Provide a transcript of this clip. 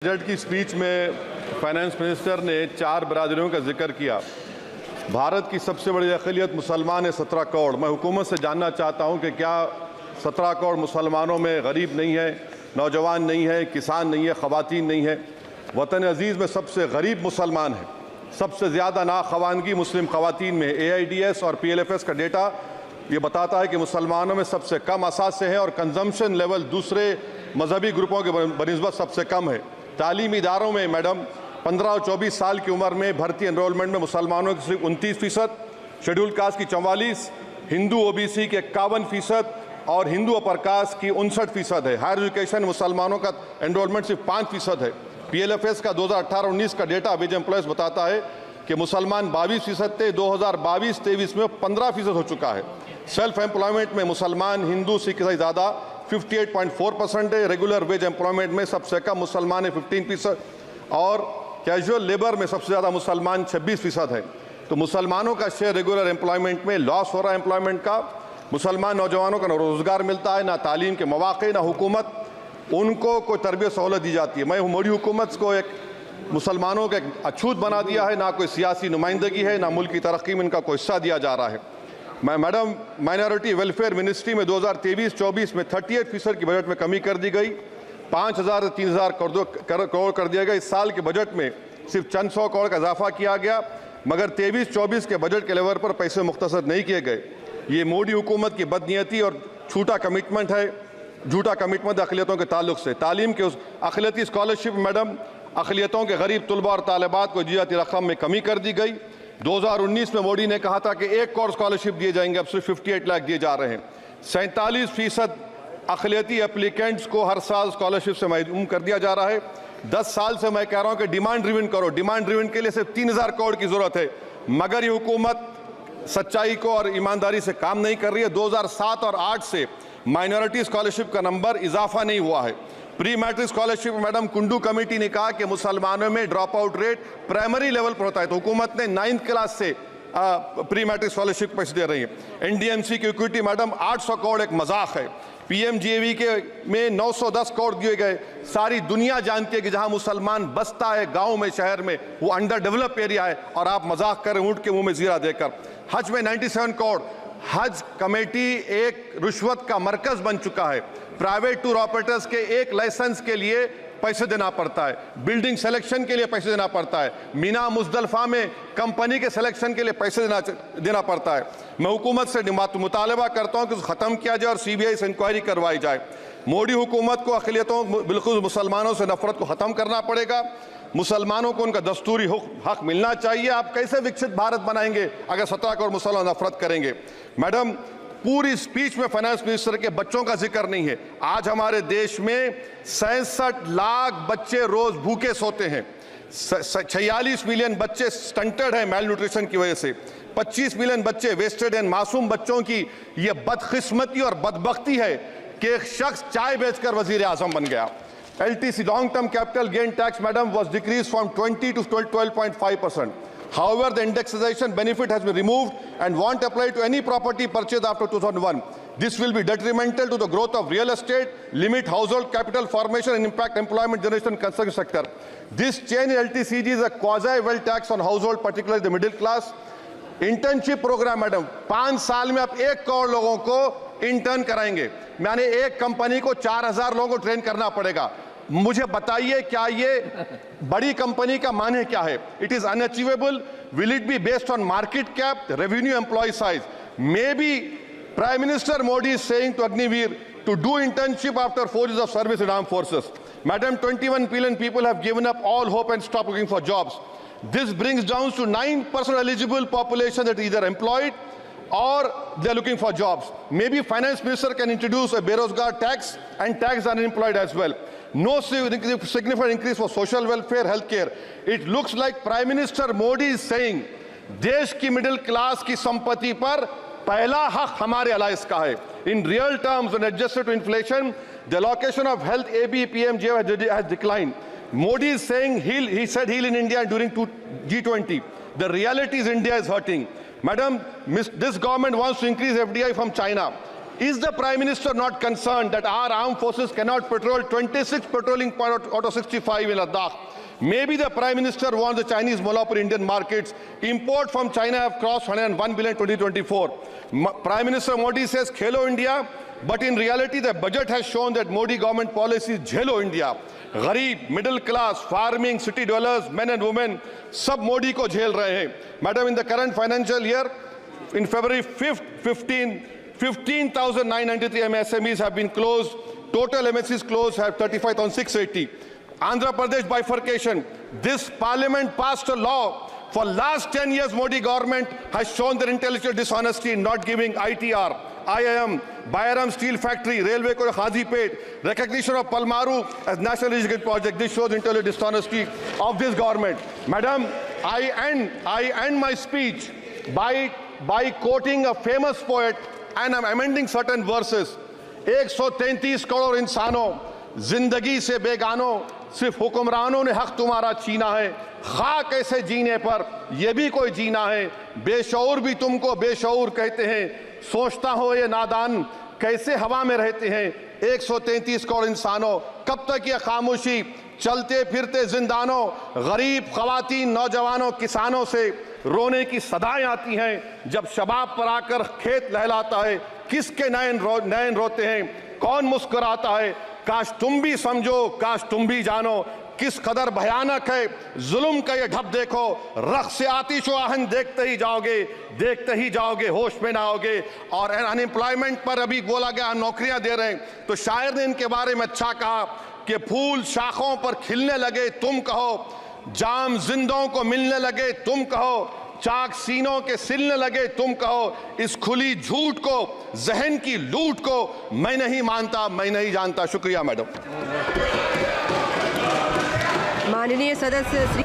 Budget की speech में finance minister ने 4 बरादरियों का जिक्र किया। भारत की सबसे बड़ी अक़लियत मुसलमान है 17 करोड़। मैं हुकूमत से जानना चाहता हूं कि क्या 17 करोड़ मुसलमानों में गरीब नहीं है, नौजवान नहीं है, किसान नहीं है, ख़वातीन नहीं है? वतन अजीज़ में सबसे गरीब मुसलमान है, सबसे ज़्यादा नाखवानगी मुस्लिम ख़वातीन में। AIDS और PLFS का डेटा ये बताता है कि मुसलमानों में सबसे कम असासे हैं और कंजम्पशन लेवल दूसरे मजहबी ग्रुपों के बनिस्बत सबसे कम है। तालीमी इदारों में मैडम 15 और 24 साल की उम्र में भर्ती एनरोलमेंट में मुसलमानों की सिर्फ 29%, शेड्यूल कास्ट की 44%, हिंदू OBC के 51% और हिंदू अपर कास्ट की 59% है। हायर एजुकेशन मुसलमानों का एनरोलमेंट सिर्फ 5% है। PLFS का 2018-19 का डेटा वेज एम्प्लॉयज बताता है कि मुसलमान 22% थे, 2022-23 में 15% हो चुका है। सेल्फ एम्प्लॉयमेंट में मुसलमान हिंदू सिख से ज़्यादा 58.4% है। रेगुलर वेज एम्प्लॉयमेंट में सबसे कम मुसलमान है 15% और कैजुअल लेबर में सबसे ज़्यादा मुसलमान 26% है। तो मुसलमानों का शेयर रेगुलर एम्प्लॉयमेंट में लॉस हो रहा है एम्प्लॉयमेंट का। मुसलमान नौजवानों का ना रोज़गार मिलता है, ना तालीम के मौक़े, ना हुकूमत उनको कोई तरबियत सहूलत दी जाती है। मैं मोदी हुकूमत को एक मुसलमानों का एक अछूत बना दिया है, ना कोई सियासी नुमाइंदगी है, ना मुल्क की तरक्की में इनका कोई हिस्सा दिया जा रहा है। मैडम माइनॉरिटी वेलफेयर मिनिस्ट्री में 2023-24 में 38% की बजट में कमी कर दी गई, 5,000 से 3,000 करोड़ कर दिया गया। इस साल के बजट में सिर्फ चंद 100 करोड़ का इजाफा किया गया, मगर 23-24 के बजट के लेवल पर पैसे मुख्तसर नहीं किए गए। ये मोदी हुकूमत की बदनीयती और झूठा कमिटमेंट है, झूठा कमिटमेंट अक़लियतों के ताल्लुक से। तालीम के उस अक़लियती स्कॉलरशिप मैडम अक़लियतों के गरीब तलबा और तालिबात को जियाती रकम में कमी कर दी गई। 2019 में मोदी ने कहा था कि 1 करोड़ स्कॉलरशिप दिए जाएंगे, अब सिर्फ 58 लाख दिए जा रहे हैं। 47% अक़लियती एप्लीकेंट्स को हर साल स्कॉलरशिप से महरूम कर दिया जा रहा है। 10 साल से मैं कह रहा हूं कि डिमांड ड्रिवन करो। डिमांड ड्रिवन के लिए सिर्फ 3,000 करोड़ की जरूरत है, मगर ये हुकूमत सच्चाई को और ईमानदारी से काम नहीं कर रही है। 2007 और 8 से माइनॉरिटी स्कॉलरशिप का नंबर इजाफा नहीं हुआ है। Pre matric scholarship madam Kundu committee ने कहा कि मुसलमानों में drop out rate primary level पर होता है, तो हुकूमत ने 9th क्लास से प्री मैट्रिक स्कॉलरशिप पैसे दे रही है। NDMC की इक्विटी मैडम 800 करोड़ एक मजाक है। PMGAV के में 910 करोड़ दिए गए। सारी दुनिया जानती है कि जहां मुसलमान बसता है गांव में, शहर में, वो अंडर डेवलप एरिया है और आप मजाक करें ऊँट के मुंह में जीरा देकर। हज में 97 करोड़। हज कमेटी एक रुश्वत का मरकज बन चुका है। प्राइवेट टूर ऑपरेटर्स के एक लाइसेंस के लिए पैसे देना पड़ता है, बिल्डिंग सिलेक्शन के लिए पैसे देना पड़ता है, मीना मुजदलफा में कंपनी के सिलेक्शन के लिए पैसे देना पड़ता है। मैं हुकूमत से मुतालबा करता हूं कि ख़त्म किया जाए और CBI से इंक्वायरी करवाई जाए। मोदी हुकूमत को अक़लियतों बिल्कुल मुसलमानों से नफरत को ख़त्म करना पड़ेगा। मुसलमानों को उनका दस्तूरी हक मिलना चाहिए। आप कैसे विकसित भारत बनाएंगे अगर 17 करोड़ मुसलमान नफरत करेंगे? मैडम पूरी स्पीच में फाइनेंस मिनिस्टर के बच्चों का जिक्र नहीं है। आज हमारे देश में 66 लाख बच्चे रोज भूखे सोते हैं। 46 मिलियन बच्चे स्टंटेड हैं मेल न्यूट्रिशन की वजह से। 25 मिलियन बच्चे वेस्टेड हैं। मासूम बच्चों की यह बदकिस्मती और बदबख्ती है कि एक शख्स चाय बेचकर वजीर आजम बन गया। LTC long term capital gain tax madam was decreased from 20 to 12.5%. However, the indexation benefit has been removed and won't apply to any property purchased after 2001. This will be detrimental to the growth of real estate, limit household capital formation and impact employment generation in construction sector. This change in LTCG is a quasi-wealth tax on household, particularly the middle class. Internship programme madam 5 साल में आप 1 करोड़ लोगों को intern कराएंगे, यानी एक company को 4,000 लोगों को ट्रेन करना पड़ेगा। मुझे बताइए क्या ये बड़ी कंपनी का माने क्या है? It is unachievable. Will it be based on market cap, revenue, employ size? Maybe prime minister Modi is saying to Agniveer to do internship after 4 years of service in armed forces. Madam, 21 billion people have given up all hope and stopped looking for jobs. This brings down to 9% eligible population that is either employed or they are looking for jobs. Maybe finance minister can introduce a Berozgar tax and tax unemployed as well. No significant increase for social welfare, healthcare. It looks like Prime Minister Modi is saying देश की middle class की संपत्ति पर पहला हक हमारे alliance का है। In real terms, when adjusted to inflation, the allocation of health ABPMJ has declined. Modi is saying he said heal in India during G20. The reality is India is hurting. Madam, this government wants to increase FDI from China. Is the Prime Minister not concerned that our armed forces cannot patrol 26 patrolling point out of 65 in Ladakh? Maybe the Prime Minister wants the Chinese monopoly Indian markets. Import from China have crossed 101 billion 2024. Prime Minister Modi says Khelo India, but in reality the budget has shown that Modi government policy is Jhelo India. गरीब, middle class, farming, city dwellers, men and women, सब मोदी को झेल रहे हैं. Madam, in the current financial year, in February 5th, 15,993 MSMEs have been closed. Total MSCs closed have 35,680. Andhra Pradesh bifurcation. This parliament passed a law. For last 10 years, Modi government has shown their intellectual dishonesty in not giving ITR, IIM, Bayaram Steel Factory, Railway ko Khazipet, recognition of Palmaru as National Irrigation Project. This shows intellectual dishonesty of this government. Madam, I end my speech by quoting a famous poet, and I'm amending certain verses. 133 crore इंसानों, जिंदगी से बेगानों, सिर्फ हुक्मरानों ने हक तुम्हारा छीना है. खाक ऐसे जीने पर ये भी कोई जीना है. बेशऊर भी तुमको बेशऊर कहते हैं. सोचता हो ये नादान कैसे हवा में रहते हैं. 133 करोड़ इंसानों, कब तक ये खामोशी? चलते फिरते जिंदानों, गरीब खवातीन, नौजवानों, किसानों से रोने की सदाएं आती हैं. जब शबाब पर आकर खेत लहलाता है, किसके नयन रोते हैं, कौन मुस्कुराता है? काश तुम भी समझो, काश तुम भी जानो किस कदर भयानक है जुल्म का ये ढब. देखो रख से आतिश आहन देखते ही जाओगे, होश में ना आओगे. और अनएम्प्लॉयमेंट पर अभी बोला गया नौकरियां दे रहे हैं, तो शायर ने इनके बारे में अच्छा कहा कि फूल शाखों पर खिलने लगे तुम कहो, जाम जिंदों को मिलने लगे तुम कहो, चाक सीनों के सिलने लगे तुम कहो. इस खुली झूठ को, जहन की लूट को मैं नहीं मानता, मैं नहीं जानता. शुक्रिया मैडम. माननीय सदस्य श्री